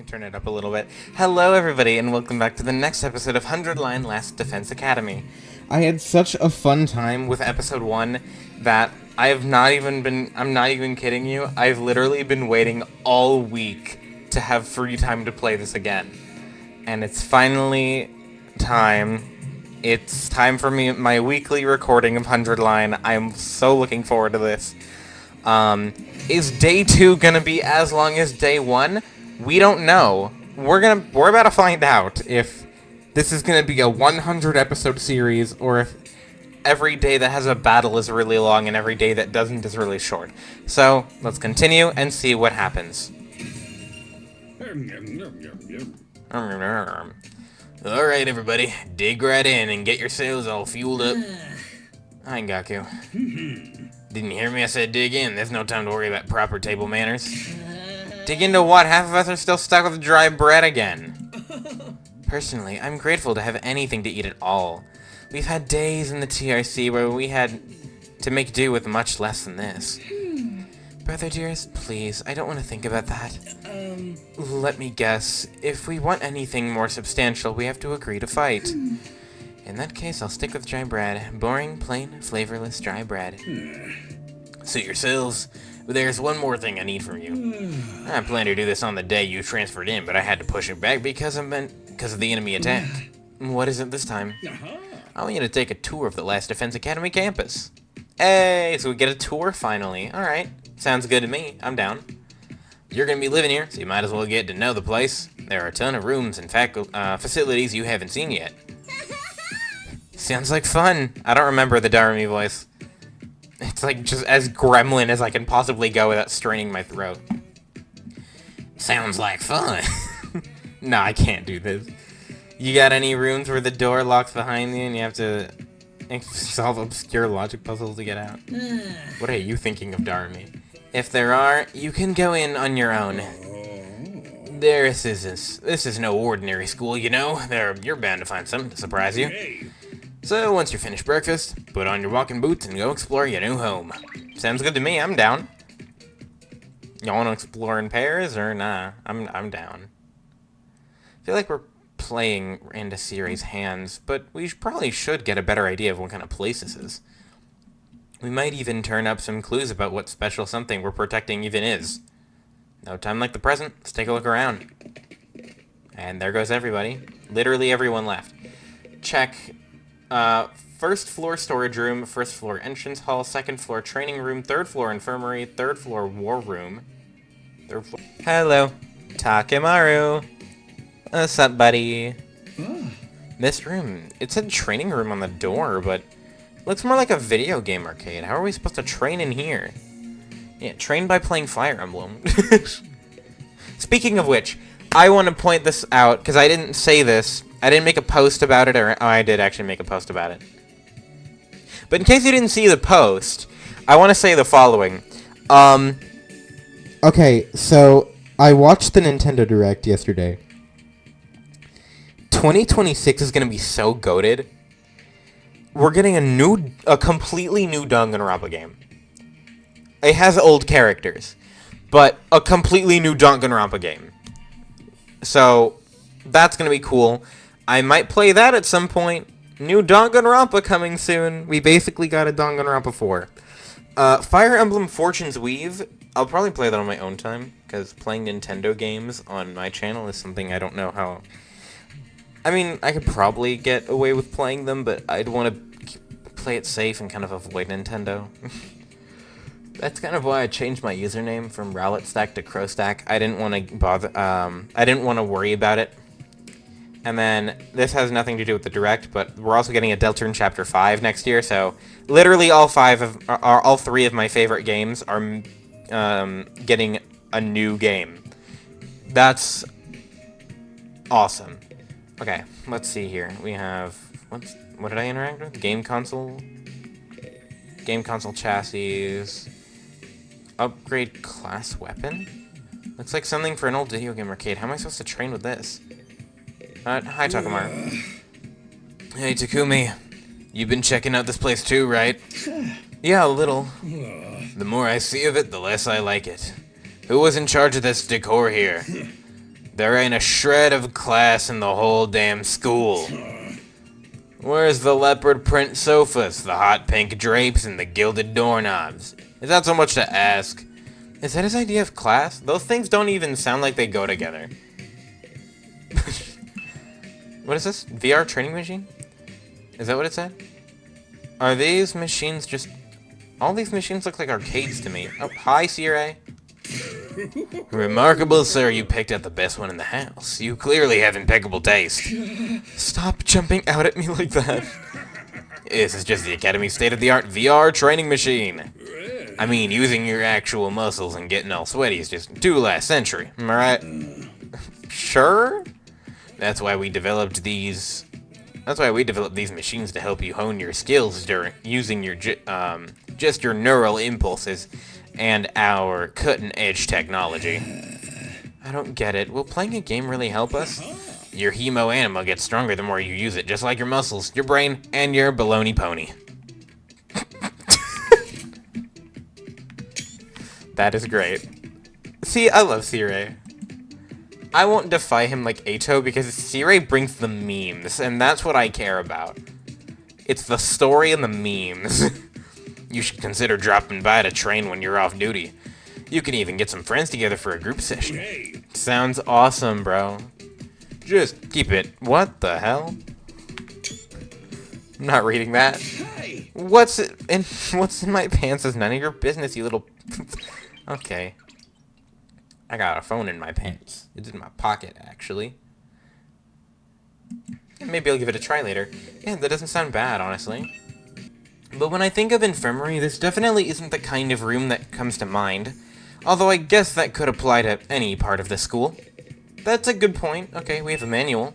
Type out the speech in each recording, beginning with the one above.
Turn it up a little bit. Hello, everybody, and welcome back to the next episode of 100 Line Last Defense Academy. I had such a fun time with episode 1 that I'm not even kidding you, I've literally been waiting all week to have free time to play this again. And it's finally time. It's time for my weekly recording of 100 Line. I'm so looking forward to this. Is day 2 gonna be as long as day 1? We don't know. We're about to find out if this is gonna be a 100 episode series or if every day that has a battle is really long and every day that doesn't is really short. So let's continue and see what happens. Alright, everybody, dig right in and get yourselves all fueled up. I got you. Didn't you hear me? I said dig in. There's no time to worry about proper table manners. Dig into what? Half of us are still stuck with dry bread again. Personally, I'm grateful to have anything to eat at all. We've had days in the TRC where we had to make do with much less than this. Brother dearest, please, I don't want to think about that. Let me guess. If we want anything more substantial, we have to agree to fight. In that case, I'll stick with dry bread. Boring, plain, flavorless dry bread. Suit yourselves. But there's one more thing I need from you. I planned to do this on the day you transferred in, but I had to push it back because of the enemy attack. What is it this time? I want you to take a tour of the Last Defense Academy campus. Hey, so we get a tour finally. Alright, sounds good to me. I'm down. You're going to be living here, so you might as well get to know the place. There are a ton of rooms and facilities you haven't seen yet. Sounds like fun. I don't remember the Darumi voice. It's like just as gremlin as I can possibly go without straining my throat. Sounds like fun. No, I can't do this. You got any rooms where the door locks behind you and you have to solve obscure logic puzzles to get out? What are you thinking of, Darumi? If there are, you can go in on your own. This is no ordinary school, you know. You're bound to find something to surprise you. So, once you're finished breakfast, put on your walking boots and go explore your new home. Sounds good to me, I'm down. Y'all want to explore in pairs, or nah? I'm down. I feel like we're playing into series hands, but we probably should get a better idea of what kind of place this is. We might even turn up some clues about what special something we're protecting even is. No time like the present, let's take a look around. And there goes everybody. Literally everyone left. Check. First floor storage room, first floor entrance hall, second floor training room, third floor infirmary, third floor war room. Third floor. Hello, Takemaru. What's up, buddy? This room, it said training room on the door, but it looks more like a video game arcade. How are we supposed to train in here? Yeah, train by playing Fire Emblem. Speaking of which, I want to point this out, because I didn't say this. I didn't make a post about it, or... Oh, I did actually make a post about it. But in case you didn't see the post, I want to say the following. Okay, so I watched the Nintendo Direct yesterday. 2026 is going to be so goated. We're getting a completely new Danganronpa game. It has old characters, but a completely new Danganronpa game. So, that's going to be cool. I might play that at some point. New Danganronpa coming soon. We basically got a Danganronpa 4. Fire Emblem Fortune's Weave. I'll probably play that on my own time, because playing Nintendo games on my channel is something I don't know how... I mean, I could probably get away with playing them, but I'd want to play it safe and kind of avoid Nintendo. That's kind of why I changed my username from Rowlet Stack to Crowstack. I didn't want to bother... I didn't want to worry about it. And then, this has nothing to do with the Direct, but we're also getting a Deltarune Chapter 5 next year, so literally all three of my favorite games are getting a new game. That's awesome. Okay, let's see here. We have... What did I interact with? Game console chassis. Upgrade class weapon? Looks like something for an old video game arcade. How am I supposed to train with this? Hi, Takemaru. Hey, Takumi. You've been checking out this place too, right? Yeah, a little. The more I see of it, the less I like it. Who was in charge of this decor here? There ain't a shred of class in the whole damn school. Where's the leopard print sofas, the hot pink drapes, and the gilded doorknobs? Is that so much to ask? Is that his idea of class? Those things don't even sound like they go together. What is this? VR training machine? Is that what it said? Are these machines just... All these machines look like arcades to me. Oh, hi, Sierra. Remarkable, sir. You picked out the best one in the house. You clearly have impeccable taste. Stop jumping out at me like that. This is just the Academy's state-of-the-art VR training machine. I mean, using your actual muscles and getting all sweaty is just too last century. Am I right? Sure? That's why we developed these machines to help you hone your skills during using your just your neural impulses and our cutting-edge technology. I don't get it. Will playing a game really help us? Your hemo anima gets stronger the more you use it, just like your muscles, your brain, and your baloney pony. That is great. See, I love Sire. I won't defy him like Ato because Sire brings the memes, and that's what I care about. It's the story and the memes. You should consider dropping by to train when you're off duty. You can even get some friends together for a group session. Sounds awesome, bro. Just keep it. What the hell? I'm not reading that. What's in my pants is none of your business, you little... Okay. I got a phone in my pants. It's in my pocket, actually. Maybe I'll give it a try later. Yeah, that doesn't sound bad, honestly. But when I think of infirmary, this definitely isn't the kind of room that comes to mind. Although I guess that could apply to any part of the school. That's a good point. Okay, we have a manual.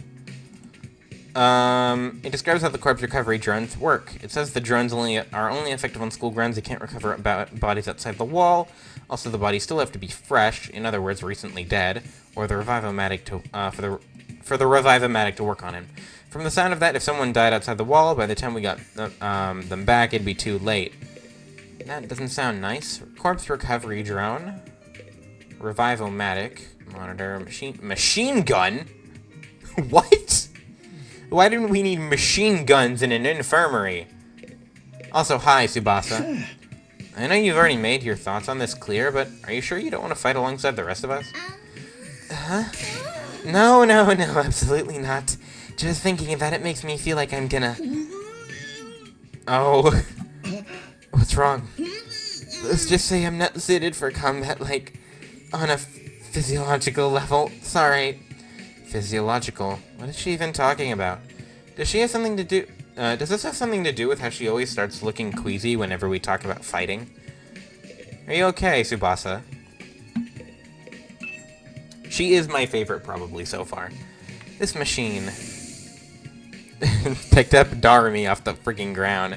It describes how the corpse recovery drones work. It says the drones are only effective on school grounds. They can't recover bodies outside the wall. Also, the bodies still have to be fresh, in other words, recently dead, or the revivomatic for the revivomatic to work on him. From the sound of that, if someone died outside the wall, by the time we got them back, it'd be too late. That doesn't sound nice. Corpse recovery drone. Revivomatic. Monitor. Machine gun? What? Why didn't we need machine guns in an infirmary? Also, hi, Tsubasa. I know you've already made your thoughts on this clear, but are you sure you don't want to fight alongside the rest of us? Huh? No, absolutely not. Just thinking of that, it makes me feel like I'm gonna... Oh. What's wrong? Let's just say I'm not suited for combat, like, on a physiological level. Sorry. Physiological? What is she even talking about? Does she have something to do... does this have something to do with how she always starts looking queasy whenever we talk about fighting? Are you okay, Tsubasa? She is my favorite, probably, so far. This machine... picked up Darumi off the freaking ground.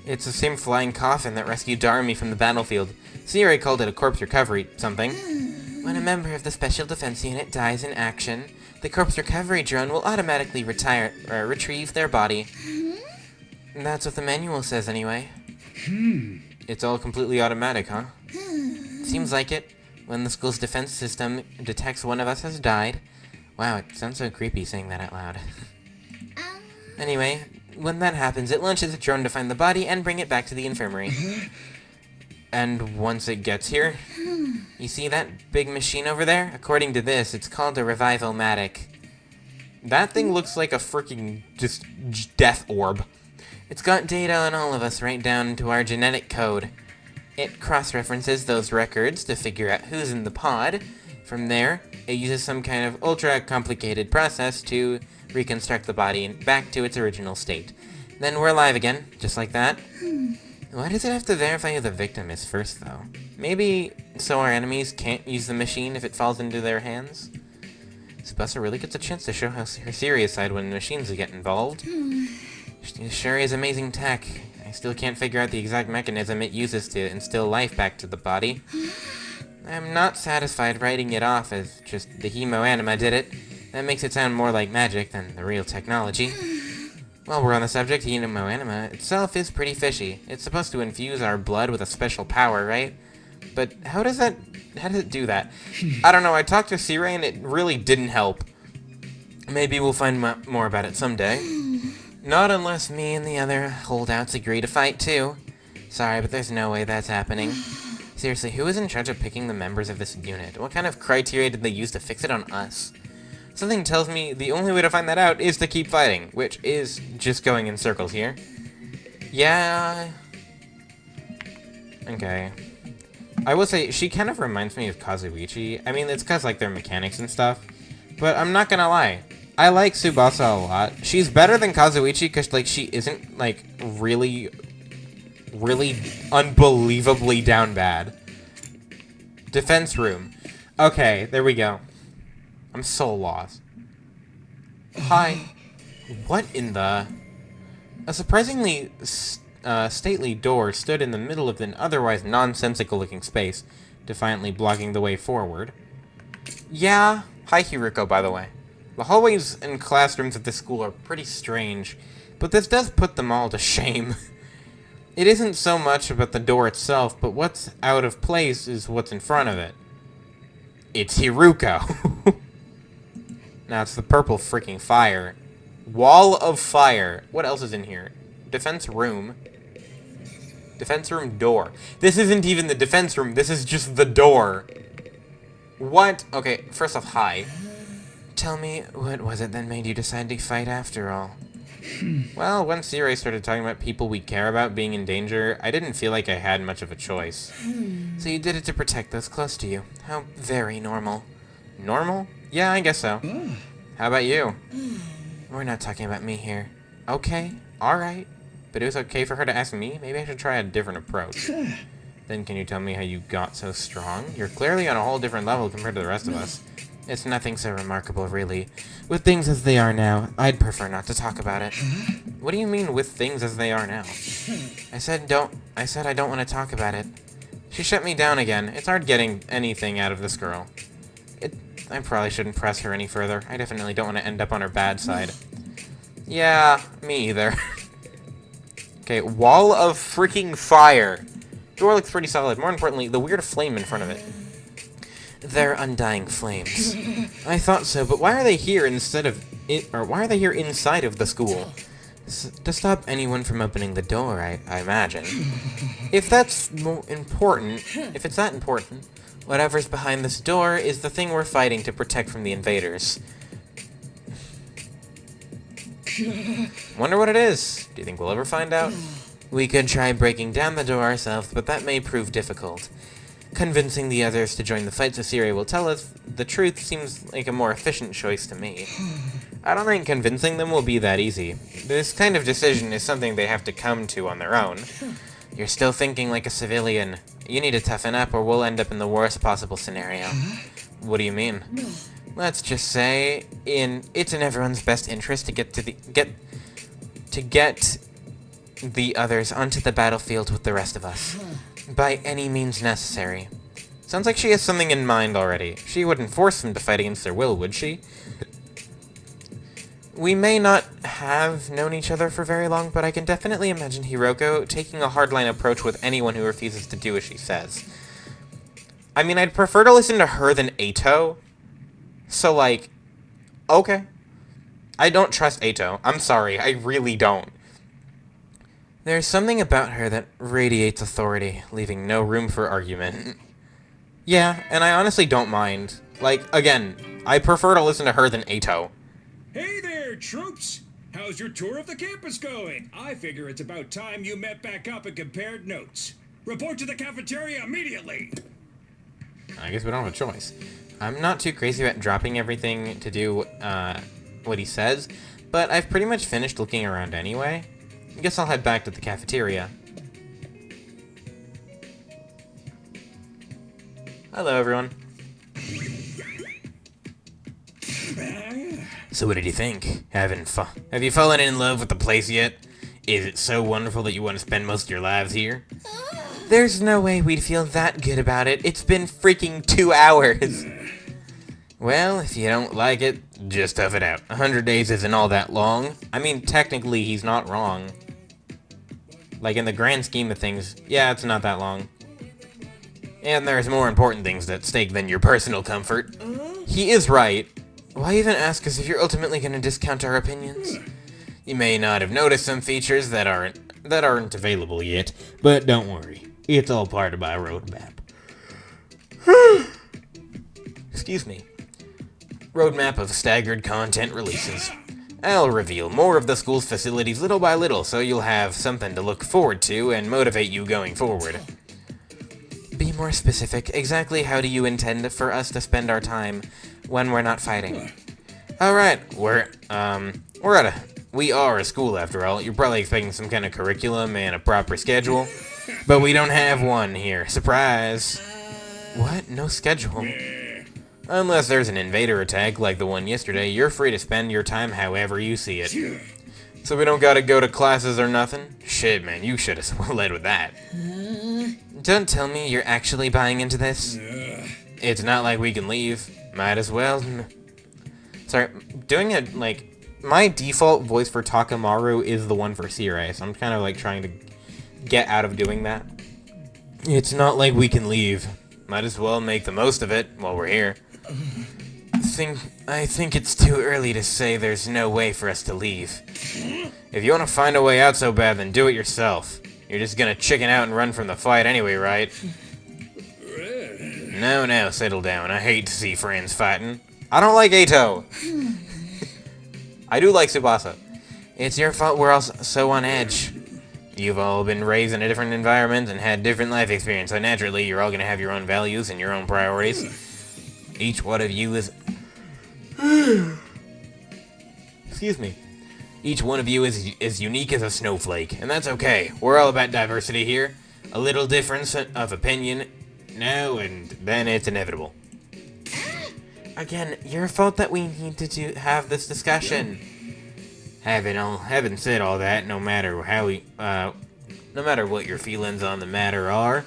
It's the same flying coffin that rescued Darumi from the battlefield. Sierra called it a corpse recovery something. When a member of the Special Defense Unit dies in action, the corpse recovery drone will automatically retrieve their body. That's what the manual says, anyway. It's all completely automatic, huh? Seems like it. When the school's defense system detects one of us has died... Wow, it sounds so creepy saying that out loud. Anyway, when that happens, it launches a drone to find the body and bring it back to the infirmary. And once it gets here, you see that big machine over there? According to this, it's called a revivomatic. That thing looks like a freaking just death orb. It's got data on all of us right down into our genetic code. It cross-references those records to figure out who's in the pod. From there, it uses some kind of ultra-complicated process to reconstruct the body back to its original state. Then we're alive again, just like that. Why does it have to verify who the victim is first, though? Maybe so our enemies can't use the machine if it falls into their hands? Tsubasa really gets a chance to show her serious side when machines get involved. She sure is amazing tech. I still can't figure out the exact mechanism it uses to instill life back to the body. I'm not satisfied writing it off as just the hemo anima did it. That makes it sound more like magic than the real technology. While we're on the subject, hemo anima itself is pretty fishy. It's supposed to infuse our blood with a special power, right? But how does that it do that? I don't know, I talked to Sire and it really didn't help. Maybe we'll find more about it someday. Not unless me and the other holdouts agree to fight too. Sorry, but there's no way that's happening. Seriously, who is in charge of picking the members of this unit? What kind of criteria did they use to fix it on us? Something tells me the only way to find that out is to keep fighting, which is just going in circles here. Yeah. Okay. I will say, she kind of reminds me of Kazuichi. I mean, it's because, like, their mechanics and stuff. But I'm not gonna lie. I like Tsubasa a lot. She's better than Kazuichi because, like, she isn't, like, really unbelievably down bad. Defense room. Okay, there we go. I'm so lost. Hi. What in the... A surprisingly stately door stood in the middle of an otherwise nonsensical-looking space, defiantly blocking the way forward. Yeah. Hi, Hiruko, by the way. The hallways and classrooms of this school are pretty strange, but this does put them all to shame. It isn't so much about the door itself, but what's out of place is what's in front of it. It's Hiruko. Now it's the purple freaking fire. Wall of fire. What else is in here? Defense room. Defense room door. This isn't even the defense room. This is just the door. What? Okay, first off, hi. Tell me, what was it that made you decide to fight after all? Well, when Sirei started talking about people we care about being in danger, I didn't feel like I had much of a choice. So you did it to protect those close to you. How very normal. Normal? Yeah, I guess so. How about you? We're not talking about me here. Okay, alright. But it was okay for her to ask me? Maybe I should try a different approach. Then can you tell me how you got so strong? You're clearly on a whole different level compared to the rest of us. It's nothing so remarkable, really. With things as they are now, I'd prefer not to talk about it. What do you mean, with things as they are now? I said I don't want to talk about it. She shut me down again. It's hard getting anything out of this girl. I probably shouldn't press her any further. I definitely don't want to end up on her bad side. Yeah, me either. Okay, wall of freaking fire. Door looks pretty solid. More importantly, the weird flame in front of it. They're undying flames. I thought so, but why are they here instead of why are they here inside of the school? To stop anyone from opening the door, I imagine. If that's if it's that important, whatever's behind this door is the thing we're fighting to protect from the invaders. Wonder what it is. Do you think we'll ever find out? We could try breaking down the door ourselves, but that may prove difficult. Convincing the others to join the fight so Siri will tell us the truth seems like a more efficient choice to me. I don't think convincing them will be that easy. This kind of decision is something they have to come to on their own. You're still thinking like a civilian. You need to toughen up or we'll end up in the worst possible scenario. What do you mean? Let's just say it's in everyone's best interest to get the others onto the battlefield with the rest of us. By any means necessary. Sounds like she has something in mind already. She wouldn't force them to fight against their will, would she? We may not have known each other for very long, but I can definitely imagine Hiroko taking a hardline approach with anyone who refuses to do as she says. I mean, I'd prefer to listen to her than Eito. So, like, okay. I don't trust Eito. I'm sorry, I really don't. There's something about her that radiates authority, leaving no room for argument. Yeah, and I honestly don't mind. Like, again, I prefer to listen to her than Eito. Hey there, troops! How's your tour of the campus going? I figure it's about time you met back up and compared notes. Report to the cafeteria immediately! I guess we don't have a choice. I'm not too crazy about dropping everything to do what he says, but I've pretty much finished looking around anyway. I guess I'll head back to the cafeteria. Hello, everyone. So what did you think? Have you fallen in love with the place yet? Is it so wonderful that you want to spend most of your lives here? There's no way we'd feel that good about it. It's been freaking 2 hours. Well, if you don't like it, just tough it out. 100 days isn't all that long. I mean, technically, he's not wrong. Like, in the grand scheme of things, yeah, it's not that long. And there's more important things at stake than your personal comfort. He is right. Why even ask us if you're ultimately going to discount our opinions? You may not have noticed some features that aren't available yet, but don't worry. It's all part of my roadmap. Excuse me. Roadmap of staggered content releases. I'll reveal more of the school's facilities little by little, so you'll have something to look forward to and motivate you going forward. Be more specific. Exactly how do you intend for us to spend our time when we're not fighting? Alright, we are a school after all. You're probably expecting some kind of curriculum and a proper schedule, but we don't have one here. Surprise! What? No schedule? Unless there's an invader attack like the one yesterday, you're free to spend your time however you see it. So we don't gotta go to classes or nothing? Shit, man, you should have led with that. Don't tell me you're actually buying into this. It's not like we can leave. Might as well. Sorry, doing it, like, my default voice for Takamaru is the one for Sirei, so I'm kind of, like, trying to get out of doing that. It's not like we can leave. Might as well make the most of it while we're here. I think it's too early to say there's no way for us to leave. If you want to find a way out so bad, then do it yourself. You're just gonna chicken out and run from the fight anyway, right? No, settle down. I hate to see friends fighting. I don't like Eito. I do like Tsubasa. It's your fault we're all so on edge. You've all been raised in a different environment and had different life experience, so naturally you're all gonna have your own values and your own priorities. Each one of you is... Excuse me. Each one of you is as unique as a snowflake, and that's okay. We're all about diversity here. A little difference of opinion now, and then it's inevitable. Again, your fault that we need to have this discussion. Having said all that, no matter what your feelings on the matter are,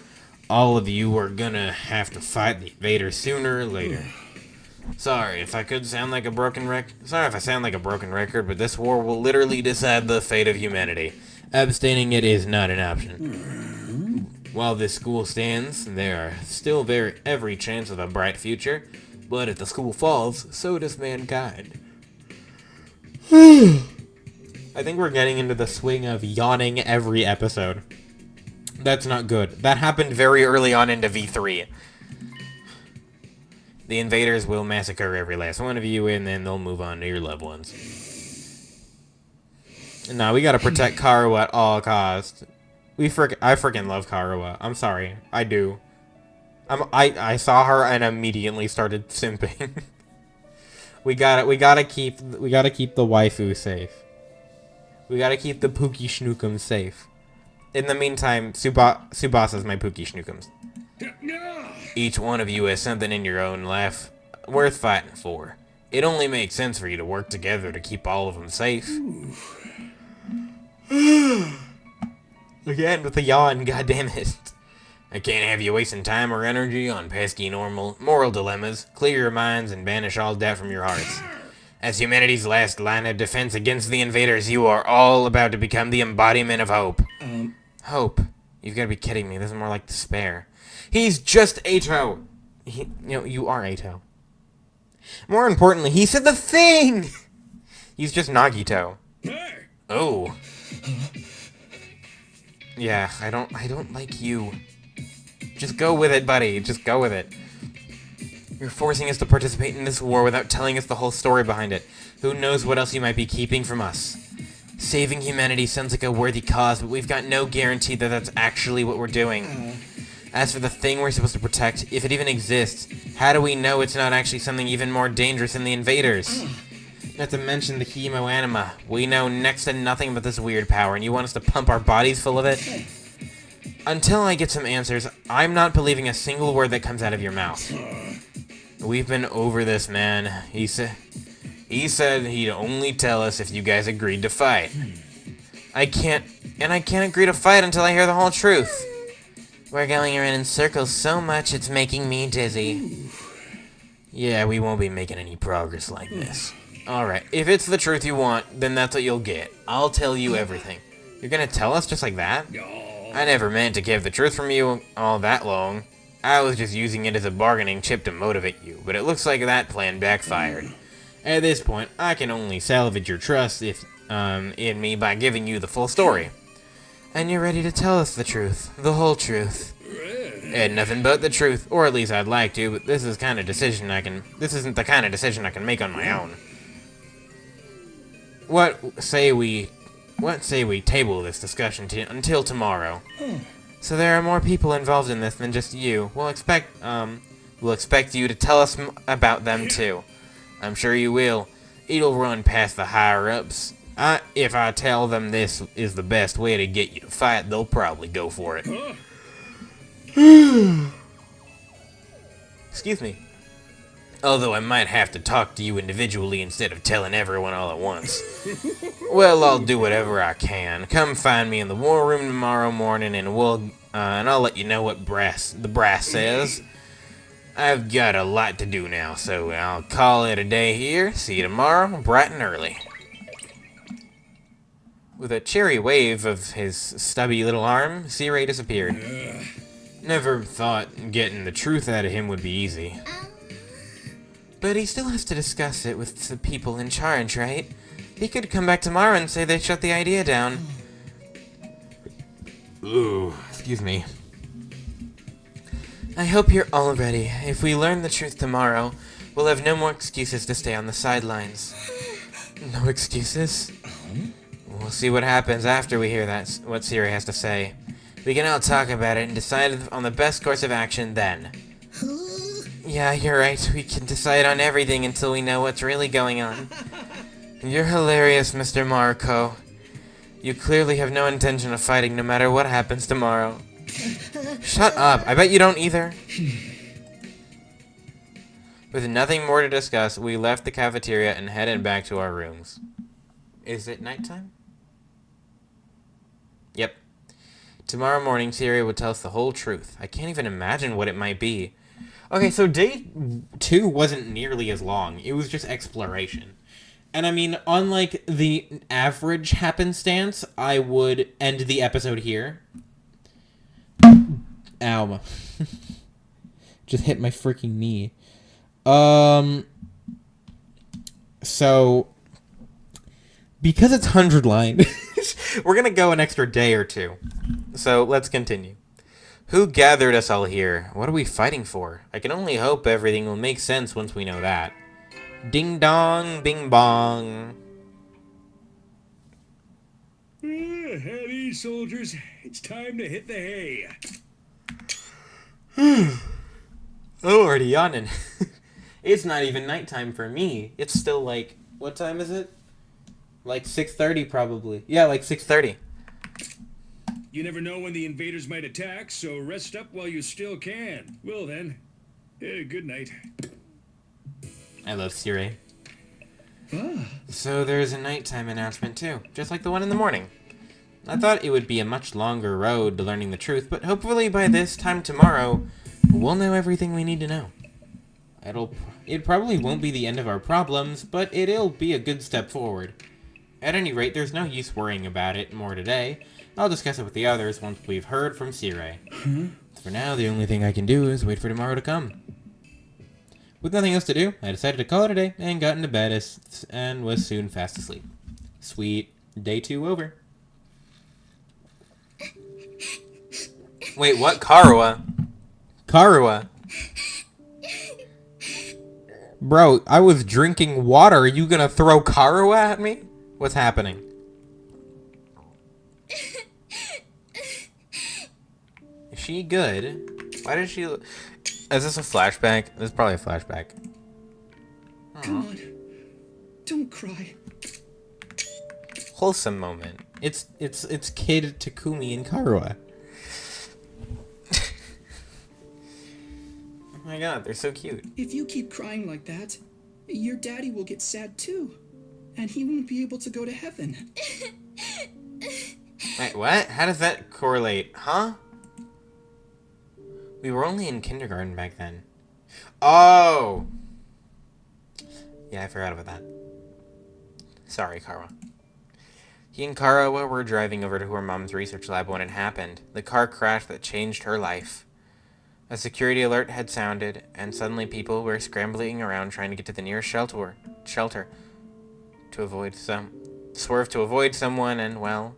all of you are gonna have to fight the invaders sooner or later. Sorry if I sound like a broken record, but this war will literally decide the fate of humanity. Abstaining it is not an option. While this school stands, there are still every chance of a bright future, but if the school falls, so does mankind. I think we're getting into the swing of yawning every episode. That's not good. That happened very early on into V3. The invaders will massacre every last one of you, and then they'll move on to your loved ones. No, we gotta protect Karuwa at all costs. I freaking love Karuwa. I'm sorry. I do. I saw her and immediately started simping. we gotta keep the waifu safe. We gotta keep the Pookie Schnookums safe. In the meantime, Tsubasa's my Pookie Schnookums. Each one of you has something in your own life worth fighting for. It only makes sense for you to work together to keep all of them safe. Again with the yawn, goddammit. I can't have you wasting time or energy on pesky moral dilemmas. Clear your minds and banish all doubt from your hearts. As humanity's last line of defense against the invaders, you are all about to become the embodiment of hope. Hope? You've got to be kidding me. This is more like despair. He's just Eito. You are Eito. More importantly, he said the thing! He's just Nagito. Oh. Yeah, I don't like you. Just go with it, buddy. Just go with it. You're forcing us to participate in this war without telling us the whole story behind it. Who knows what else you might be keeping from us? Saving humanity sounds like a worthy cause, but we've got no guarantee that that's actually what we're doing. As for the thing we're supposed to protect, if it even exists, how do we know it's not actually something even more dangerous than the invaders? Not to mention the Hemo Anima. We know next to nothing about this weird power, and you want us to pump our bodies full of it? Until I get some answers, I'm not believing a single word that comes out of your mouth. We've been over this, man. He said he'd only tell us if you guys agreed to fight. I can't agree to fight until I hear the whole truth. We're going around in circles so much it's making me dizzy. Yeah, we won't be making any progress like this. Alright, if it's the truth you want, then that's what you'll get. I'll tell you everything. You're gonna tell us just like that? I never meant to keep the truth from you all that long. I was just using it as a bargaining chip to motivate you, but it looks like that plan backfired. At this point, I can only salvage your trust in me by giving you the full story. And you're ready to tell us the truth, the whole truth. And nothing but the truth, or at least I'd like to, but this isn't the kind of decision I can make on my own. What say we table this discussion until tomorrow? So there are more people involved in this than just you. We'll expect you to tell us about them too. I'm sure you will. It'll run past the higher-ups. If I tell them this is the best way to get you to fight, they'll probably go for it. Excuse me. Although I might have to talk to you individually instead of telling everyone all at once. Well, I'll do whatever I can. Come find me in the war room tomorrow morning, and I'll let you know what the brass says. I've got a lot to do now, so I'll call it a day here. See you tomorrow, bright and early. With a cheery wave of his stubby little arm, Searay disappeared. Never thought getting the truth out of him would be easy. But he still has to discuss it with the people in charge, right? He could come back tomorrow and say they shut the idea down. Ooh, excuse me. I hope you're all ready. If we learn the truth tomorrow, we'll have no more excuses to stay on the sidelines. No excuses? We'll see what happens after we hear what Searay has to say. We can all talk about it and decide on the best course of action then. Yeah, you're right. We can decide on everything until we know what's really going on. You're hilarious, Mr. Marco. You clearly have no intention of fighting no matter what happens tomorrow. Shut up. I bet you don't either. With nothing more to discuss, we left the cafeteria and headed back to our rooms. Is it nighttime? Yep. Tomorrow morning, Searay would tell us the whole truth. I can't even imagine what it might be. Okay, so day 2 wasn't nearly as long. It was just exploration. And I mean, unlike the average happenstance, I would end the episode here. Ow. Just hit my freaking knee. So, because it's 100 line, we're going to go an extra day or two. So, let's continue. Who gathered us all here? What are we fighting for? I can only hope everything will make sense once we know that. Ding dong, bing bong. At ease, soldiers. It's time to hit the hay. Oh, already yawning. It's not even nighttime for me. It's still like, what time is it? Like 6:30 probably. Yeah, like 6:30. You never know when the invaders might attack, so rest up while you still can. Well then, good night. I love Searay. So there's a nighttime announcement too, just like the one in the morning. I thought it would be a much longer road to learning the truth, but hopefully by this time tomorrow, we'll know everything we need to know. It probably won't be the end of our problems, but it'll be a good step forward. At any rate, there's no use worrying about it more today. I'll discuss it with the others once we've heard from Searay. For now, the only thing I can do is wait for tomorrow to come. With nothing else to do, I decided to call it a day and got into bed and was soon fast asleep. Sweet. Day 2 over. Wait, what? Karua? Karua? Bro, I was drinking water. Are you gonna throw Karua at me? What's happening? Is she good? Why did she... Is this a flashback? This is probably a flashback. Aww. Come on. Don't cry. Wholesome moment. It's Kid Takumi and Karua. Oh my god, they're so cute. If you keep crying like that, your daddy will get sad too. And he won't be able to go to heaven. Wait, what? How does that correlate? Huh? We were only in kindergarten back then. Oh! Yeah, I forgot about that. Sorry, Karua. He and Karua were driving over to her mom's research lab when it happened. The car crash that changed her life. A security alert had sounded, and suddenly people were scrambling around trying to get to the nearest shelter to avoid swerve to avoid someone, and well,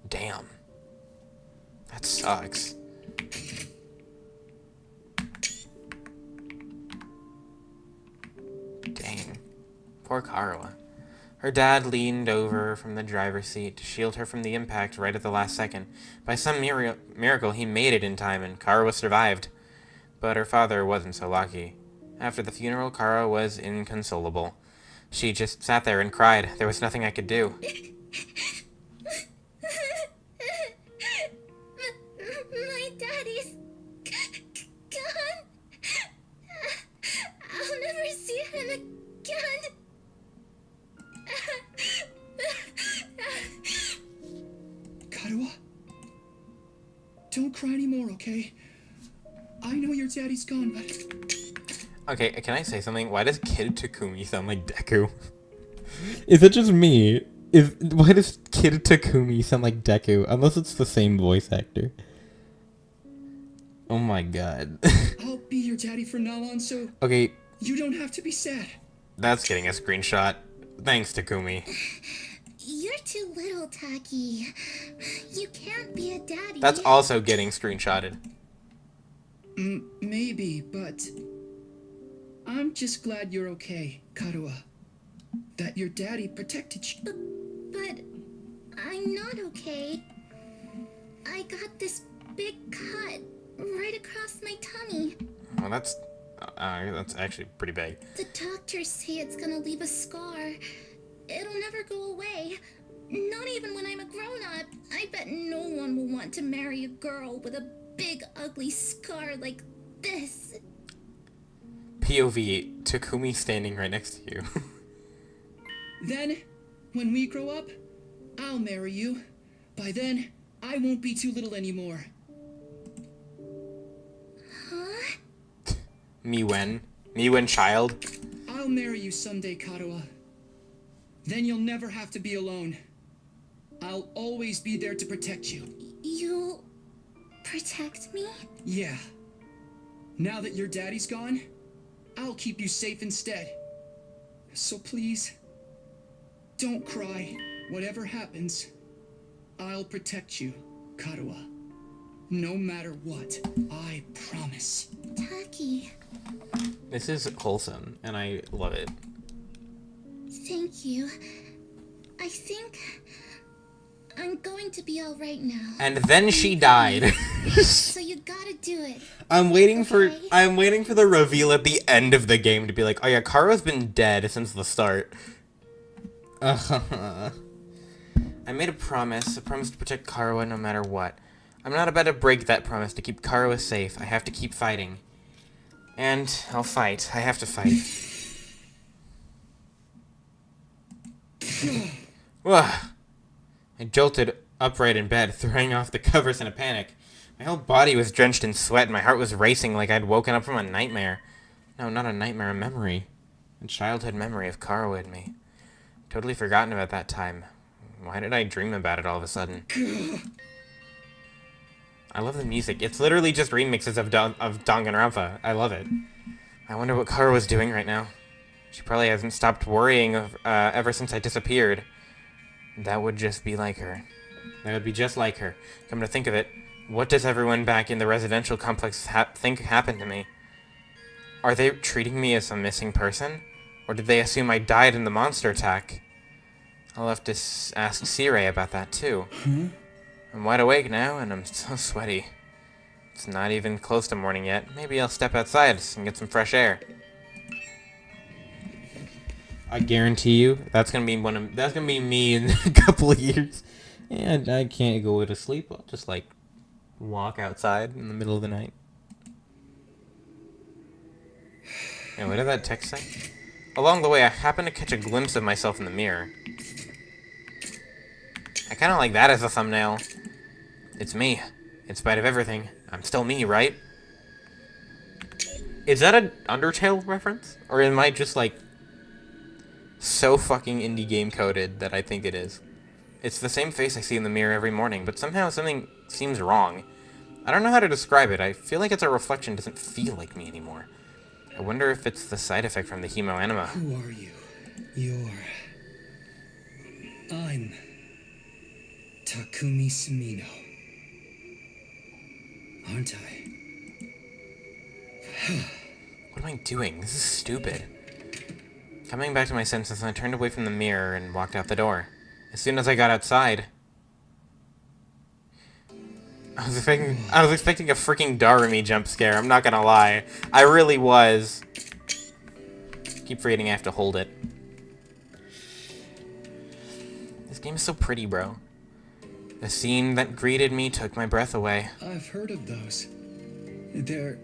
damn. That sucks. Dang. Poor Karawa. Her dad leaned over from the driver's seat to shield her from the impact right at the last second. By some miracle, he made it in time, and Karawa survived. But her father wasn't so lucky. After the funeral, Kara was inconsolable. She just sat there and cried. There was nothing I could do. My daddy's gone. I'll never see him again. Karawa? Don't cry anymore, okay? I know your daddy's gone, but... Okay, can I say something? Why does Kid Takumi sound like Deku? Is it just me? Why does Kid Takumi sound like Deku? Unless it's the same voice actor. Oh my god. I'll be your daddy from now on, so Okay, you don't have to be sad. that's getting a screenshot. Thanks, Takumi. You're too little, Taki. You can't be a daddy. That's also getting screenshotted. Maybe, but... I'm just glad you're okay, Karawa. That your daddy protected you. But I'm not okay. I got this big cut right across my tummy. Well, that's actually pretty big. The doctors say it's gonna leave a scar. It'll never go away. Not even when I'm a grown-up. I bet no one will want to marry a girl with a big, ugly scar like this. POV, Takumi standing right next to you. Then, when we grow up, I'll marry you. By then, I won't be too little anymore. Huh? Miwen child. I'll marry you someday, Karawa. Then you'll never have to be alone. I'll always be there to protect you. You'll protect me? Yeah. Now that your daddy's gone, I'll keep you safe instead. So please, don't cry. Whatever happens, I'll protect you, Karawa. No matter what, I promise. Taki, This is wholesome, and I love it. thank you. I think I'm going to be alright now. And then she died. So you gotta do it. I'm waiting for Okay. the reveal at the end of the game to be like, oh yeah, Kara's been dead since the start. I made a promise to protect Karawa no matter what. I'm not about to break that promise to keep Karawa safe. I have to keep fighting. And I'll fight. I have to fight. Ugh. I jolted upright in bed, throwing off the covers in a panic. My whole body was drenched in sweat, and my heart was racing like I'd woken up from a nightmare. No, not a nightmare, a memory. A childhood memory of Karawa and me. Totally forgotten about that time. Why did I dream about it all of a sudden? I love the music. It's literally just remixes of Danganronpa. I love it. I wonder what Karawa's doing right now. She probably hasn't stopped worrying ever since I disappeared. That would just be like her. That would be just like her. Come to think of it, what does everyone back in the residential complex think happened to me? Are they treating me as a missing person? Or did they assume I died in the monster attack? I'll have to ask Sirei about that too. I'm wide awake now, and I'm so sweaty. It's not even close to morning yet. Maybe I'll step outside and get some fresh air. I guarantee you, that's gonna be me in a couple of years, and I can't go to sleep. I'll just like walk outside in the middle of the night. And what did that text say? Along the way, I happened to catch a glimpse of myself in the mirror. I kind of like that as a thumbnail. It's me. In spite of everything, I'm still me, right? Is that an Undertale reference? Or am I just like so fucking indie game coded that I think it is? It's the same face I see in the mirror every morning, but somehow something seems wrong. I don't know how to describe it. I feel like its a reflection doesn't feel like me anymore. I wonder if it's the side effect from the hemo enema. Who are you? I'm Takumi Sumino. Aren't I? What am I doing? This is stupid. Coming back to my senses, I turned away from the mirror and walked out the door. As soon as I got outside, I was expecting a freaking Darumi jump scare, I'm not gonna lie. I really was. Keep forgetting I have to hold it. This game is so pretty, bro. The scene that greeted me took my breath away. I've heard of those. They're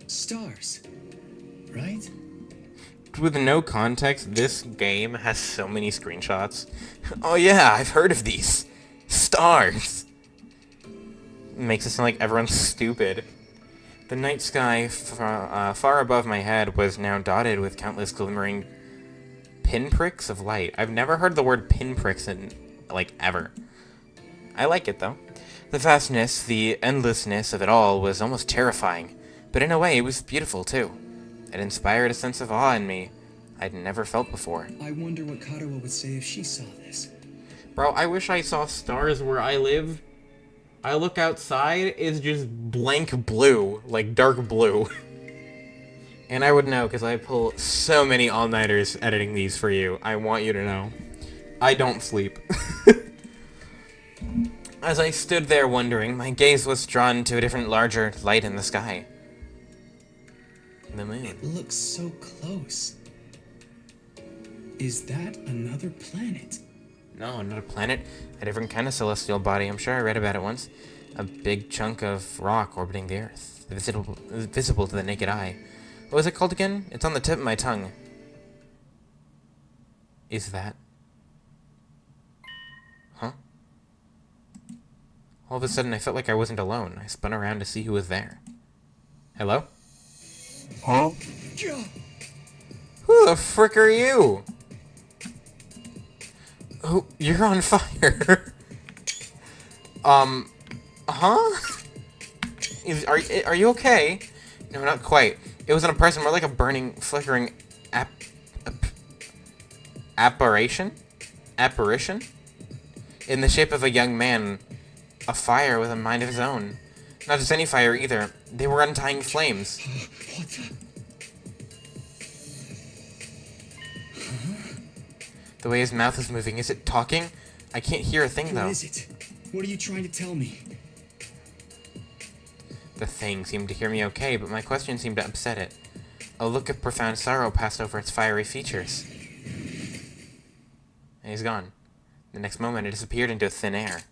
stars, right? With no context, this game has so many screenshots. Oh yeah, I've heard of these. Stars. Makes it sound like everyone's stupid. The night sky far above my head was now dotted with countless glimmering pinpricks of light. I've never heard the word pinpricks in, like, ever. I like it, though. The vastness, the endlessness of it all was almost terrifying, but in a way it was beautiful, too. It inspired a sense of awe in me I'd never felt before. I wonder what Katawa would say if she saw this. Bro, I wish I saw stars where I live. I look outside, it's just blank blue, like dark blue. And I would know, because I pull so many all-nighters editing these for you. I want you to know. I don't sleep. As I stood there wondering, my gaze was drawn to a different, larger light in the sky. The moon. It looks so close. Is that another planet? No, not a planet. A different kind of celestial body. I'm sure I read about it once. A big chunk of rock orbiting the Earth. Visible to the naked eye. What was it called again? It's on the tip of my tongue. Is that? Huh? All of a sudden, I felt like I wasn't alone. I spun around to see who was there. Hello? Huh? Who the frick are you? Oh, you're on fire. Huh? Are you okay? No, not quite. It wasn't a person, more like a burning, flickering apparition? Apparition? In the shape of a young man. A fire with a mind of his own. Not just any fire, either. They were untying flames. What the? The way his mouth is moving. Is it talking? I can't hear a thing, though. What is it? What are you trying to tell me? The thing seemed to hear me okay, but my question seemed to upset it. A look of profound sorrow passed over its fiery features. And he's gone. The next moment, it disappeared into thin air.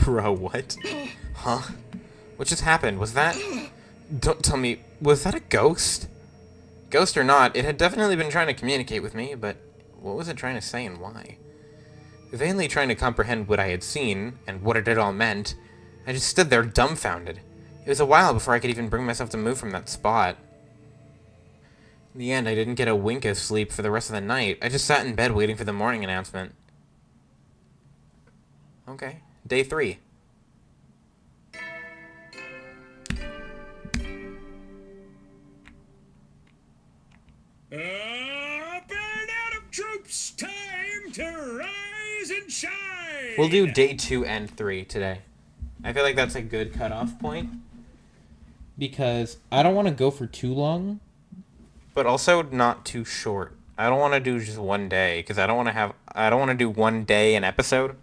Bro, what? Huh? What just happened? Was that... Don't tell me... Was that a ghost? Ghost or not, it had definitely been trying to communicate with me, but what was it trying to say and why? Vainly trying to comprehend what I had seen, and what it all meant, I just stood there dumbfounded. It was a while before I could even bring myself to move from that spot. In the end, I didn't get a wink of sleep for the rest of the night. I just sat in bed waiting for the morning announcement. Okay. Day 3. Up and out of troops! Time to rise and shine! We'll do day 2 and 3 today. I feel like that's a good cutoff point. Because I don't want to go for too long, but also not too short. I don't want to do just one day, because I don't want to do one day an episode.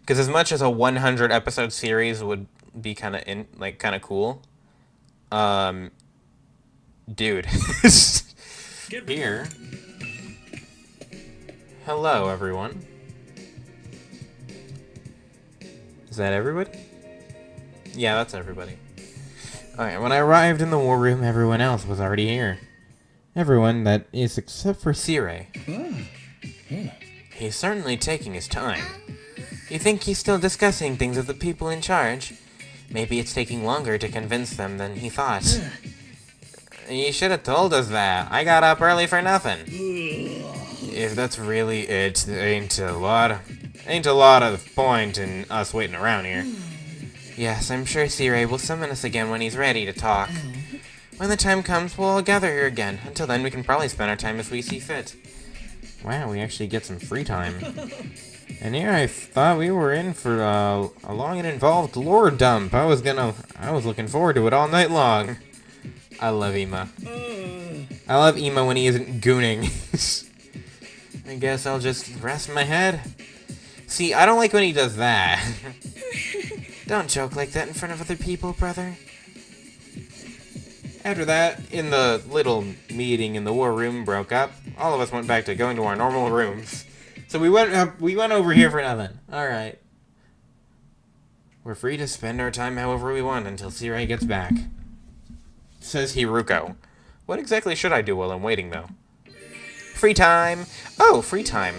Because as much as a 100 episode series would be kind of cool, dude, here. Hello, everyone. Is that everybody? Yeah, that's everybody. Alright, when I arrived in the war room, everyone else was already here. Everyone, that is, except for Sire. He's certainly taking his time. You think he's still discussing things with the people in charge? Maybe it's taking longer to convince them than he thought. You should have told us that. I got up early for nothing. if that's really it, there ain't a lot of point in us waiting around here. Yes, I'm sure Searay will summon us again when he's ready to talk. When the time comes, we'll all gather here again. Until then, we can probably spend our time as we see fit. Wow, we actually get some free time. And here I thought we were in for a long and involved lore dump. I was looking forward to it all night long. I love Ema. I love Ema when he isn't gooning. I guess I'll just rest my head. See, I don't like when he does that. Don't joke like that in front of other people, brother. After that, in the little meeting in the war room broke up, all of us went back to going to our normal rooms. So we went over here for nothing. Alright. We're free to spend our time however we want until Searay gets back. Says Hiruko. What exactly should I do while I'm waiting, though? Free time! Oh, free time.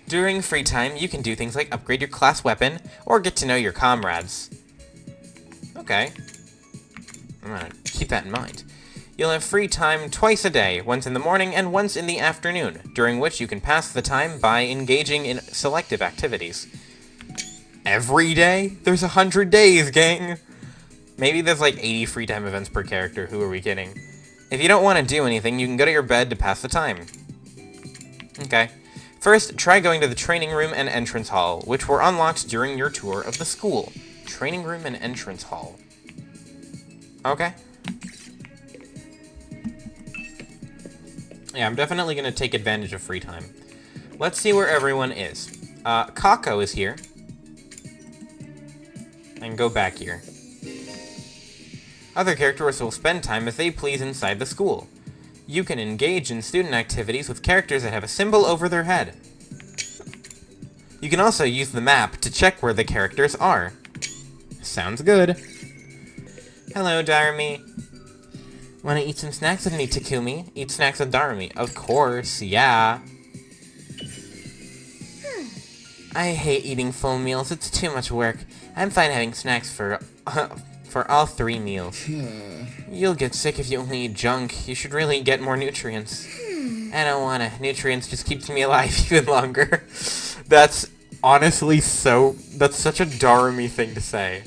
During free time, you can do things like upgrade your class weapon, or get to know your comrades. Okay. I'm gonna keep that in mind. You'll have free time twice a day, once in the morning and once in the afternoon, during which you can pass the time by engaging in selective activities. Every day? There's 100 days, gang! Maybe there's like 80 free time events per character, who are we kidding? If you don't want to do anything, you can go to your bed to pass the time. Okay. First, try going to the training room and entrance hall, which were unlocked during your tour of the school. Training room and entrance hall. Okay. Yeah, I'm definitely going to take advantage of free time. Let's see where everyone is. Kako is here. And go back here. Other characters will spend time as they please inside the school. You can engage in student activities with characters that have a symbol over their head. You can also use the map to check where the characters are. Sounds good. Hello, Darumi. Wanna eat some snacks with me, Takumi? Eat snacks with Darumi. Of course, yeah. I hate eating full meals. It's too much work. I'm fine having snacks for all 3 meals. You'll get sick if you only eat junk. You should really get more nutrients. I don't wanna. Nutrients just keeps me alive even longer. That's honestly that's such a Darumi thing to say.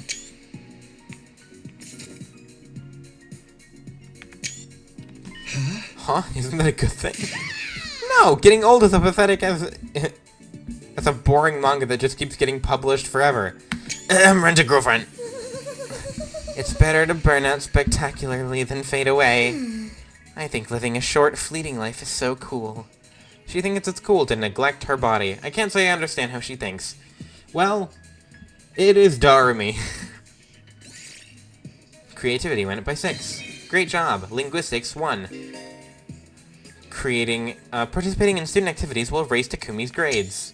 Huh? Isn't that a good thing? No! Getting old is a pathetic as a boring manga that just keeps getting published forever. Rent a girlfriend. It's better to burn out spectacularly than fade away. I think living a short, fleeting life is so cool. She thinks it's cool to neglect her body. I can't say I understand how she thinks. Well, it is Darumi. Creativity went up by 6. Great job. Linguistics 1. Participating in student activities will raise Takumi's grades.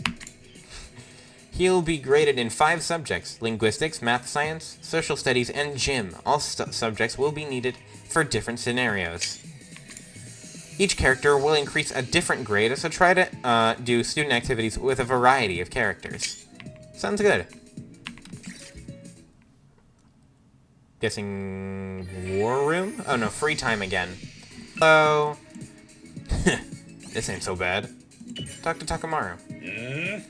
He'll be graded in 5 subjects: linguistics, math, science, social studies, and gym. All subjects will be needed for different scenarios. Each character will increase a different grade, so try to do student activities with a variety of characters. Sounds good. Guessing war room? Oh no, free time again. Hello. This ain't so bad. Talk to Takamaru.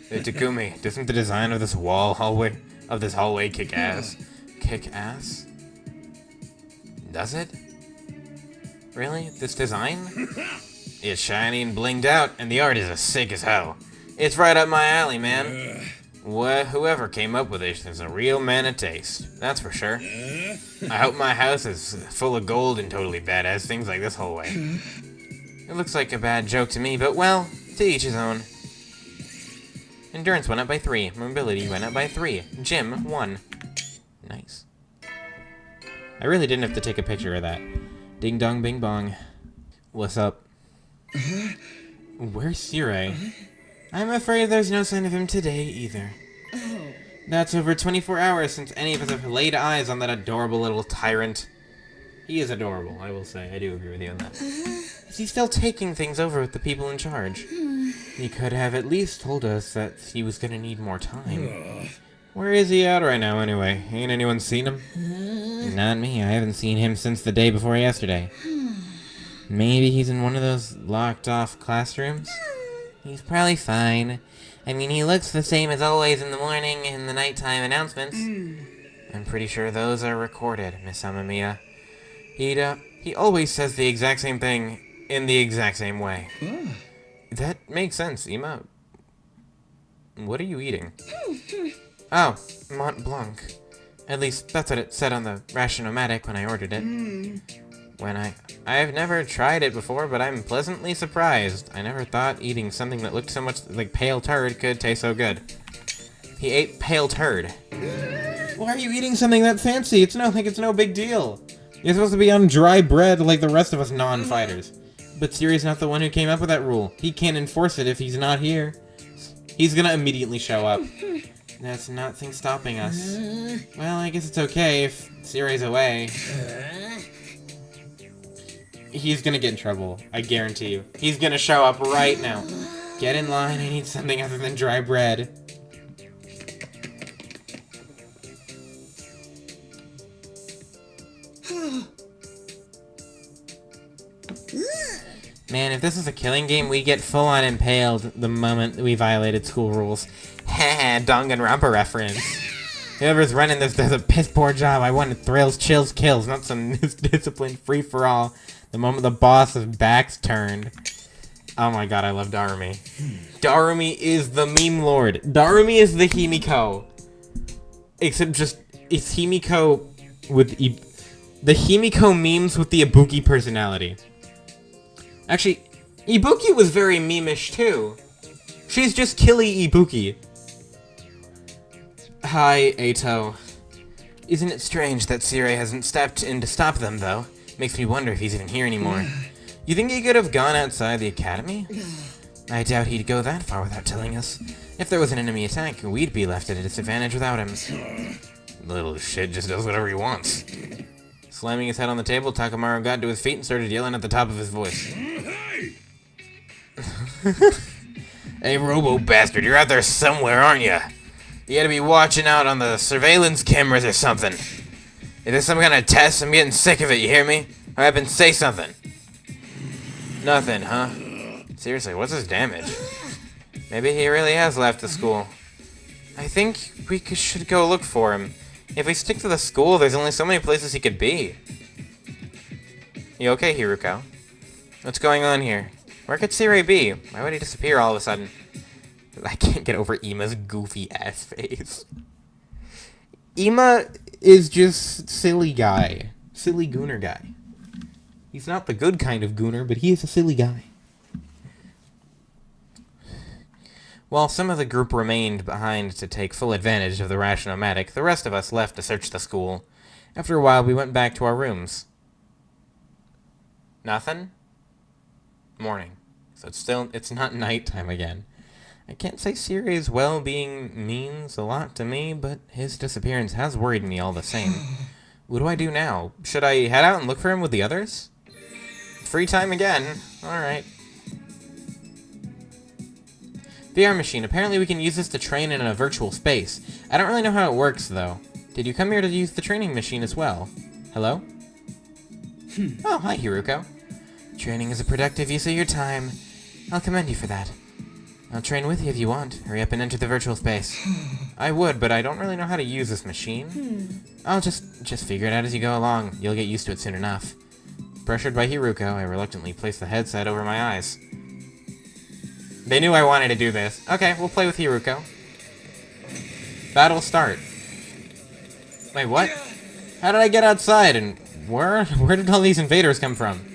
Hey Takumi, doesn't the design of this hallway kick ass? Kick ass? Does it? Really? This design? It's shiny and blinged out, and the art is as sick as hell. It's right up my alley, man. Whoever came up with this is a real man of taste. That's for sure. I hope my house is full of gold and totally badass things like this hallway. It looks like a bad joke to me, but well, to each his own. Endurance went up by 3. Mobility went up by 3. Gym 1. Nice. I really didn't have to take a picture of that. Ding dong bing bong. What's up? Where's Searay? I'm afraid there's no sign of him today either. That's over 24 hours since any of us have laid eyes on that adorable little tyrant. He is adorable, I will say. I do agree with you on that. Is he still taking things over with the people in charge? He could have at least told us that he was gonna need more time. Where is he at right now, anyway? Ain't anyone seen him? Not me. I haven't seen him since the day before yesterday. Maybe he's in one of those locked-off classrooms? He's probably fine. I mean, he looks the same as always in the morning and the nighttime announcements. I'm pretty sure those are recorded, Miss Amamiya. He always says the exact same thing in the exact same way. That makes sense, Ima. What are you eating? Oh, Mont Blanc. At least that's what it said on the Ration-O-Matic when I ordered it. I've never tried it before, but I'm pleasantly surprised. I never thought eating something that looked so much like pale turd could taste so good. He ate pale turd. Why are you eating something that fancy? It's no big deal. You're supposed to be on dry bread like the rest of us non-fighters. But Siri's not the one who came up with that rule. He can't enforce it if he's not here. He's gonna immediately show up. That's nothing stopping us. Well, I guess it's okay if Siri's away. He's gonna get in trouble. I guarantee you. He's gonna show up right now. Get in line. I need something other than dry bread. Man, if this was a killing game, we'd get full-on impaled the moment we violated school rules. Haha, Danganronpa reference. Whoever's running this does a piss-poor job. I wanted thrills, chills, kills, not some disciplined free-for-all. The moment the boss's back's turned. Oh my god, I love Darumi. Darumi is the meme lord. Darumi is the Himiko. Except just, it's Himiko with... the Himiko memes with the Ibuki personality. Actually, Ibuki was very meme-ish too. She's just Killy Ibuki. Hi, Eito. Isn't it strange that Siri hasn't stepped in to stop them, though? Makes me wonder if he's even here anymore. You think he could have gone outside the academy? I doubt he'd go that far without telling us. If there was an enemy attack, we'd be left at a disadvantage without him. Little shit just does whatever he wants. Slamming his head on the table, Takamaru got to his feet and started yelling at the top of his voice. Hey, robo-bastard, you're out there somewhere, aren't you? You gotta be watching out on the surveillance cameras or something. If there's some kind of test, I'm getting sick of it, you hear me? Hurry up and say something. Nothing, huh? Seriously, what's his damage? Maybe he really has left the school. I think we should go look for him. If we stick to the school, there's only so many places he could be. You okay, Hiruko? What's going on here? Where could Siri be? Why would he disappear all of a sudden? I can't get over Ima's goofy-ass face. Ima is just silly guy. Silly gooner guy. He's not the good kind of gooner, but he is a silly guy. While some of the group remained behind to take full advantage of the Ration-O-Matic, the rest of us left to search the school. After a while, we went back to our rooms. Nothing? Morning. So it's not nighttime again. I can't say Siri's well-being means a lot to me, but his disappearance has worried me all the same. What do I do now? Should I head out and look for him with the others? Free time again. Alright. VR machine. Apparently we can use this to train in a virtual space. I don't really know how it works, though. Did you come here to use the training machine as well? Hello? Oh, hi, Hiruko. Training is a productive use of your time. I'll commend you for that. I'll train with you if you want. Hurry up and enter the virtual space. I would, but I don't really know how to use this machine. I'll just figure it out as you go along. You'll get used to it soon enough. Pressured by Hiruko, I reluctantly placed the headset over my eyes. They knew I wanted to do this. Okay, we'll play with Hiruko. Battle start. Wait, what? How did I get outside, and where did all these invaders come from?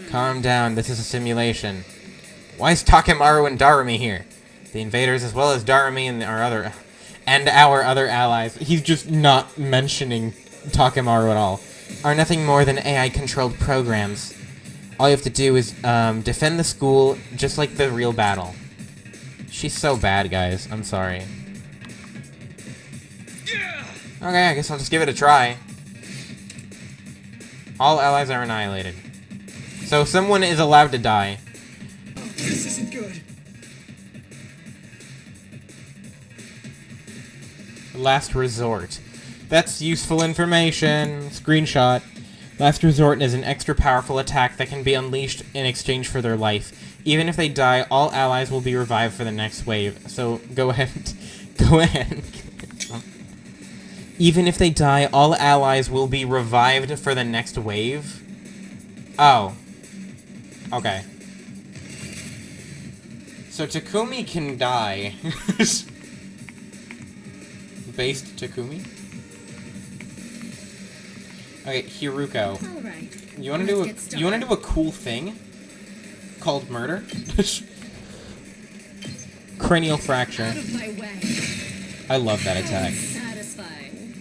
Calm down, this is a simulation. Why is Takemaru and Darumi here? The invaders, as well as Darumi and our other allies, he's just not mentioning Takemaru at all, are nothing more than AI-controlled programs. All you have to do is defend the school, just like the real battle. She's so bad, guys. I'm sorry. Okay, I guess I'll just give it a try. All allies are annihilated. So someone is allowed to die. Oh, this isn't good. Last resort. That's useful information. Screenshot. Last Resort is an extra powerful attack that can be unleashed in exchange for their life. Even if they die, all allies will be revived for the next wave. So, go ahead. Go ahead. Even if they die, all allies will be revived for the next wave? Oh. Okay. So Takumi can die. Based Takumi? Okay, Hiruko. All right. You wanna do a cool thing? Called murder? Cranial fracture. Out of my way. I love that attack. Satisfying.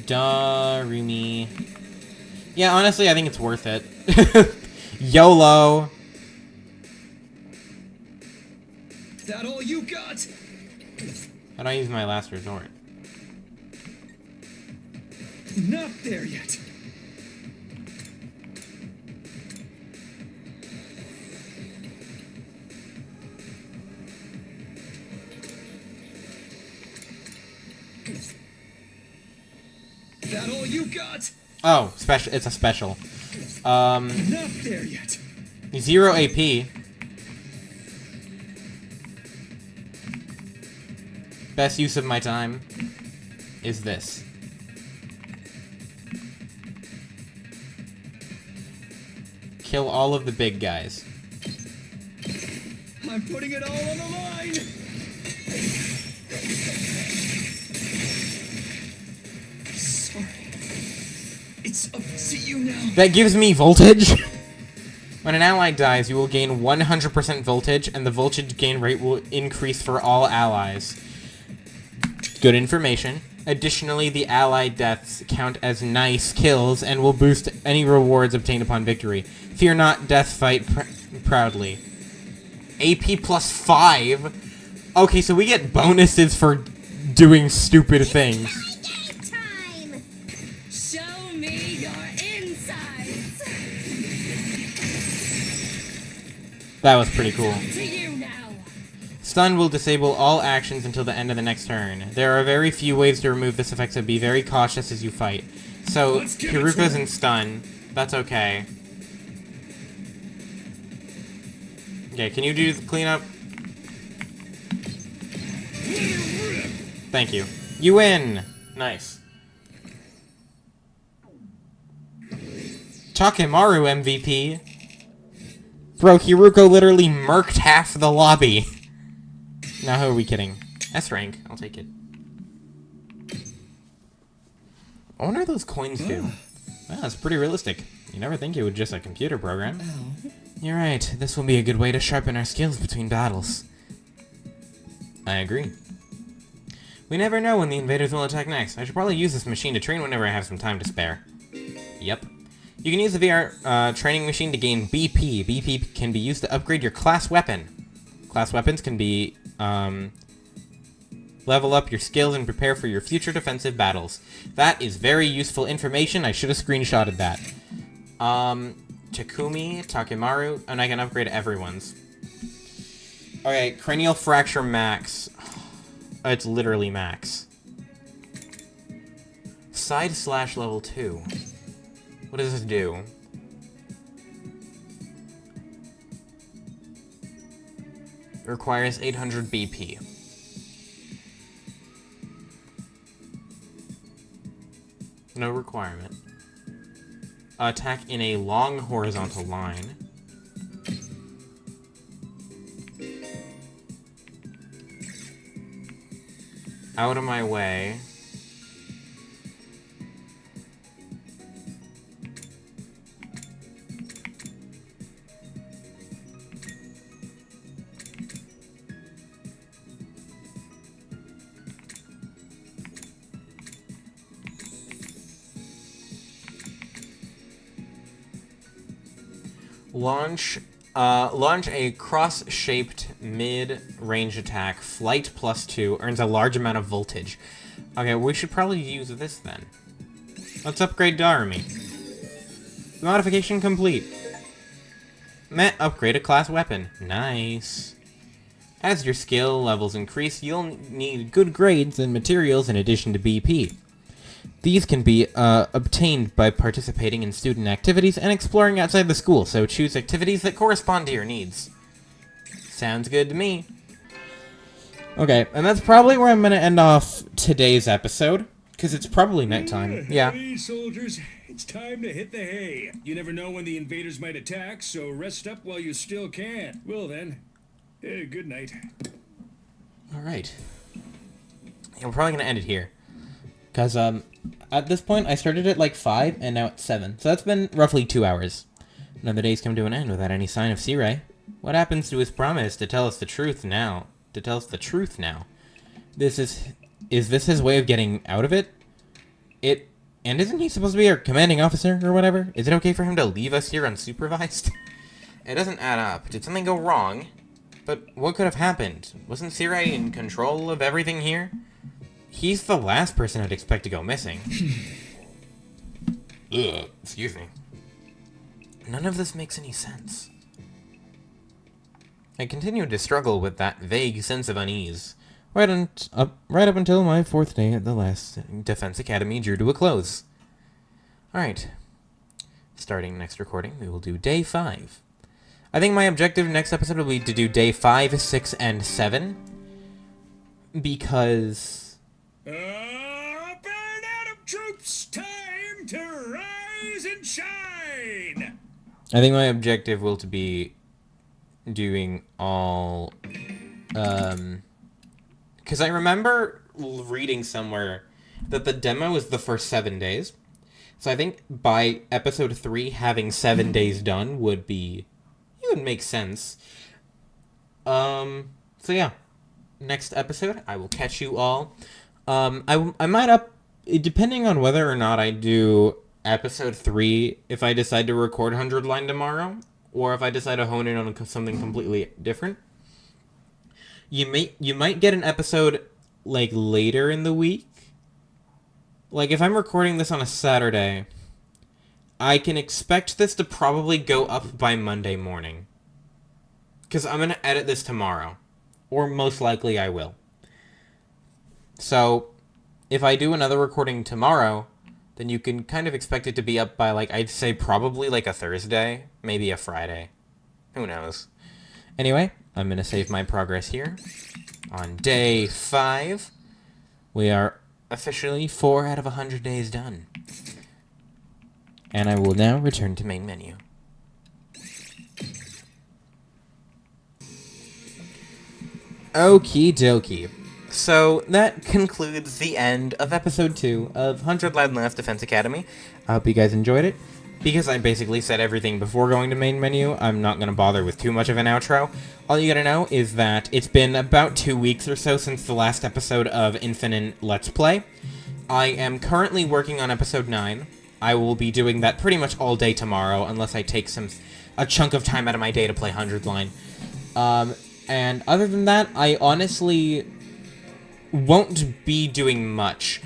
Darumi. Yeah, honestly, I think it's worth it. YOLO. That all you got? How do I use my last resort? Not there yet. That all you got? Oh, special. It's a special. Not there yet. 0 AP. Best use of my time is this. Kill all of the big guys. I'm putting it all on the line. Sorry. It's up to you now. That gives me voltage. When an ally dies, you will gain 100% voltage, and the voltage gain rate will increase for all allies. Good information. Additionally, the ally deaths count as nice kills and will boost any rewards obtained upon victory. Fear not, death fight proudly. AP plus 5? Okay, so we get bonuses for doing stupid things. Game time! Show me your insides! That was pretty cool. To you now! Stun will disable all actions until the end of the next turn. There are very few ways to remove this effect, so be very cautious as you fight. So, Let's give it to Hiruko's him. in stun. That's okay. Okay, can you do the cleanup? Thank you. You win! Nice. Takemaru MVP. Bro, Hiruko literally murked half the lobby. Now who are we kidding? S rank. I'll take it. I wonder what those coins do. Well, it's pretty realistic. You never think it would just a computer program. You're right. This will be a good way to sharpen our skills between battles. I agree. We never know when the invaders will attack next. I should probably use this machine to train whenever I have some time to spare. Yep. You can use the VR training machine to gain BP. BP can be used to upgrade your class weapon. Class weapons can be level up your skills and prepare for your future defensive battles. That is very useful information. I should have screenshotted that. Takumi, Takemaru, and I can upgrade everyone's. Okay, cranial fracture max. It's literally max. Side slash level 2. What does this do? Requires 800 BP. No requirement. Attack in a long horizontal line. Out of my way. Launch a cross-shaped mid-range attack. Flight +2 earns a large amount of voltage. Okay, we should probably use this then. Let's upgrade Darumi. Modification complete. Upgrade a class weapon. Nice. As your skill levels increase, you'll need good grades and materials in addition to BP. These can be obtained by participating in student activities and exploring outside the school, so choose activities that correspond to your needs. Sounds good to me. Okay, and that's probably where I'm going to end off today's episode, because it's probably nighttime. Yeah. Hey, soldiers, it's time to hit the hay. You never know when the invaders might attack, so rest up while you still can. Well then, good night. All right. Yeah, we're probably going to end it here. Because at this point, I started at like 5, and now it's 7. So that's been roughly 2 hours. Another day's come to an end without any sign of Sea-Ray. What happens to his promise to tell us the truth now? Is this his way of getting out of it? And isn't he supposed to be our commanding officer or whatever? Is it okay for him to leave us here unsupervised? It doesn't add up. Did something go wrong? But what could have happened? Wasn't Sea-Ray in control of everything here? He's the last person I'd expect to go missing. Ugh, excuse me. None of this makes any sense. I continued to struggle with that vague sense of unease, right up until my 4th day at the last Defense Academy drew to a close. Alright. Starting next recording, we will do Day 5. I think my objective next episode will be to do Day 5, 6, and 7. Because... Burn out of troops! Time to rise and shine! I think my objective will to be doing all, because I remember reading somewhere that the demo is the first 7 days. So I think by episode 3, having 7 days done would make sense. So yeah, next episode, I will catch you all. I might depending on whether or not I do episode 3, if I decide to record 100 Line tomorrow, or if I decide to hone in on something completely different. You might get an episode, like, later in the week. Like, if I'm recording this on a Saturday, I can expect this to probably go up by Monday morning. Because I'm going to edit this tomorrow. Or most likely I will. So, if I do another recording tomorrow, then you can kind of expect it to be up by, like, I'd say probably like a Thursday, maybe a Friday. Who knows? Anyway, I'm going to save my progress here. On Day 5, we are officially 4 out of 100 days done. And I will now return to main menu. Okie dokie. So, that concludes the end of Episode 2 of 100 Lad Left Defense Academy. I hope you guys enjoyed it. Because I basically said everything before going to main menu, I'm not going to bother with too much of an outro. All you gotta know is that it's been about 2 weeks or so since the last episode of Infinite Let's Play. I am currently working on Episode 9. I will be doing that pretty much all day tomorrow, unless I take a chunk of time out of my day to play 100 Line. And other than that, I honestly won't be doing much.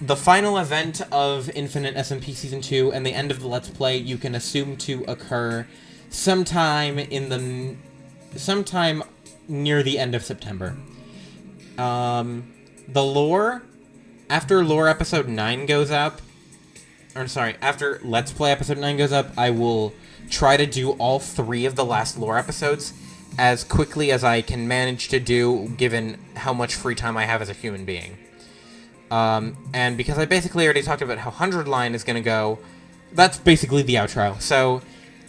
The final event of InfiniteSMP Season 2 and the end of the Let's Play you can assume to occur sometime near the end of September. The lore, after lore episode 9 goes up, after Let's Play episode 9 goes up, I will try to do all 3 of the last lore episodes as quickly as I can manage to do, given how much free time I have as a human being. And because I basically already talked about how 100 Line is going to go, that's basically the outro. So,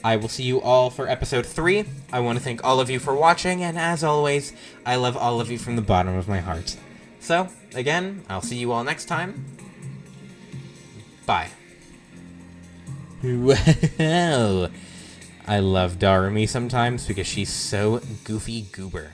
I will see you all for episode 3. I want to thank all of you for watching, and as always, I love all of you from the bottom of my heart. So, again, I'll see you all next time. Bye. Wow. I love Darumi sometimes because she's so goofy goober.